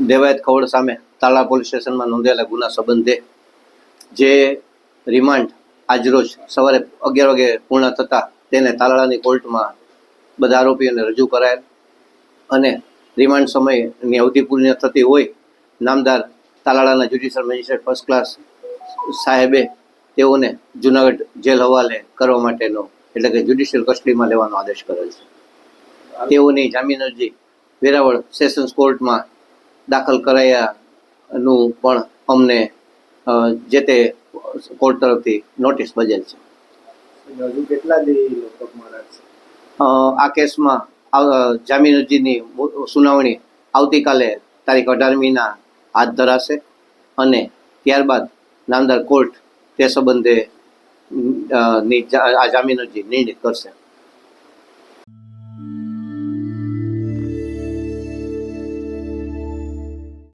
દેવાયત ખવડ સામે તાલા પોલીસ સ્ટેશનમાં નોંધાયેલા ગુના સંબંધે જે રિમાન્ડ આજરોજ સવારે 11 વાગે પૂર્ણ થતાં તેને તાલાળાની કોર્ટમાં બધા આરોપીઓને રજૂ કરાયેલ અને રિમાન્ડ સમયની અવધિ પૂર્ણ થતી હોય નામદાર તાલાળાના જ્યુડિશિયલ મેજિસ્ટ્રેટ ફર્સ્ટ ક્લાસ સાહેબે તેઓને જૂનાગઢ જેલ હવાલે કરવા માટેનો એટલે કે જ્યુડિશિયલ કસ્ટડીમાં લેવાનો આદેશ કરેલ છે. તેઓની જામીન અરજી વેરાવળ સેશન્સ કોર્ટમાં દાખલ કરાયાનું પણ અમને જે તે કોર્ટ તરફથી નોટિસ બજેલ છે. હજુ કેટલા આ કેસમાં જામીન અરજીની સુનાવણી આવતીકાલે તારીખ 18મીના હાથ ધરાશે અને ત્યારબાદ નામદાર કોર્ટ તે સંબંધે આ જામીન અરજી નિર્ણિત કરશે.